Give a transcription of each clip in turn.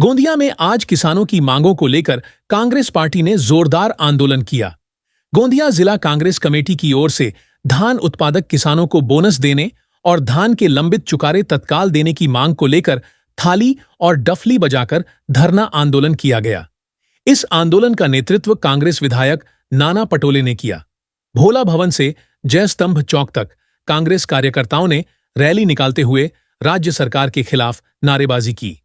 गोंदिया में आज किसानों की मांगों को लेकर कांग्रेस पार्टी ने जोरदार आंदोलन किया। गोंदिया जिला कांग्रेस कमेटी की ओर से धान उत्पादक किसानों को बोनस देने और धान के लंबित चुकारे तत्काल देने की मांग को लेकर थाली और डफली बजाकर धरना आंदोलन किया गया। इस आंदोलन का नेतृत्व कांग्रेस विधायक नाना पटोले ने किया। भोला भवन से जयस्तंभ चौक तक कांग्रेस कार्यकर्ताओं ने रैली निकालते हुए राज्य सरकार के खिलाफ नारेबाजी की।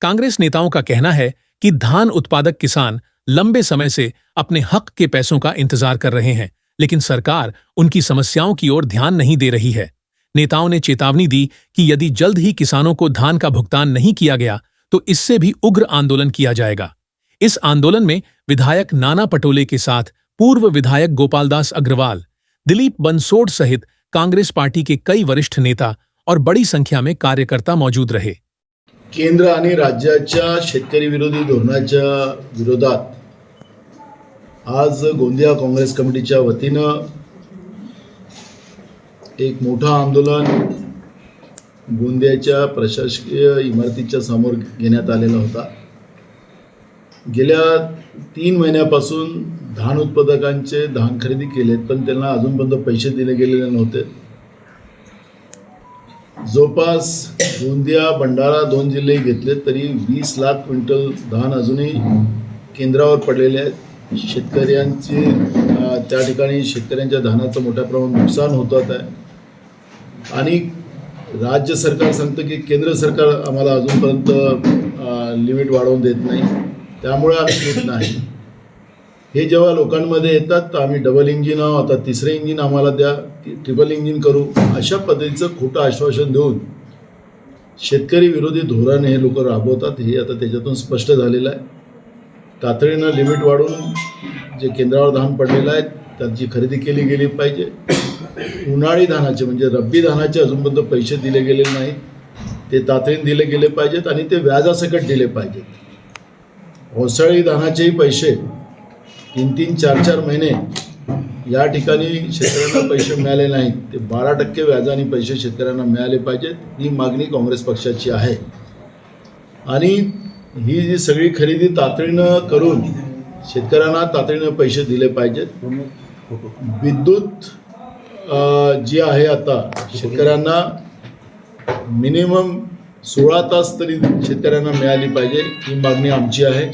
कांग्रेस नेताओं का कहना है कि धान उत्पादक किसान लंबे समय से अपने हक के पैसों का इंतजार कर रहे हैं, लेकिन सरकार उनकी समस्याओं की ओर ध्यान नहीं दे रही है। नेताओं ने चेतावनी दी कि यदि जल्द ही किसानों को धान का भुगतान नहीं किया गया तो इससे भी उग्र आंदोलन किया जाएगा। इस आंदोलन में विधायक नाना पटोले के साथ पूर्व विधायक गोपालदास अग्रवाल, दिलीप बंसोड़ सहित कांग्रेस पार्टी के कई वरिष्ठ नेता और बड़ी संख्या में कार्यकर्ता मौजूद रहे। केंद्र आणि राज्याच्या शेतकरी विरोधी धोरणाच्या विरोधात आज गोंदिया काँग्रेस कमिटीच्या वतीनं एक मोठं आंदोलन गोंदियाच्या प्रशासकीय इमारतीच्या समोर घेण्यात आलेला होता। गेल्या 3 महिन्यापासून धान उत्पादकांचे धान खरेदी केलेत, पण त्यांना अजूनपर्यंत पैसे दिले गेलेले नव्हते। जवळपास गोंदिया भंडारा 2 जिल्हे घेतले तरी 20 लाख क्विंटल धान अजूनही केंद्रावर पडलेले आहेत। शेतकऱ्यांची त्या ठिकाणी शेतकऱ्यांच्या धानाचं मोठ्या प्रमाणात नुकसान होत आहे आणि राज्य सरकार सांगतं की केंद्र सरकार आम्हाला अजूनपर्यंत लिमिट वाढवून देत नाही, त्यामुळे आम्ही देत नाही। हे जेव्हा लोकांमध्ये येतात तर आम्ही डबल इंजिन आहोत, आता तिसरे इंजिन आम्हाला द्या, ट्रिपल इंजिन करू, अशा पद्धतीचं खोटं आश्वासन देऊन शेतकरी विरोधी धोरण हे लोक राबवतात। हे आता त्याच्यातून स्पष्ट झालेलं आहे। तातडीनं लिमिट वाढवून जे केंद्रावर धान पडलेलं आहे त्याची खरेदी केली गेली पाहिजे। उन्हाळी धानाचे म्हणजे रब्बी धानाचे अजूनपर्यंत पैसे दिले गेले नाहीत, ते तातडीने दिले गेले पाहिजेत आणि ते व्याजासकट दिले पाहिजेत। ओसाळी धानाचेही पैसे 3-3, 4-4 महिने या ठिकाणी शेतकऱ्यांना पैसे मिळाले नाहीत, ते 12% व्याजाने पैसे शेतकऱ्यांना मिळाले पाहिजेत, ही मागणी काँग्रेस पक्षाची आहे। आणि ही जी सगळी खरेदी तातडीनं करून शेतकऱ्यांना तातडीनं पैसे दिले पाहिजेत। विद्युत जी आहे आता शेतकऱ्यांना मिनिमम 16 तास तरी शेतकऱ्यांना मिळाली पाहिजे, ही मागणी आमची आहे।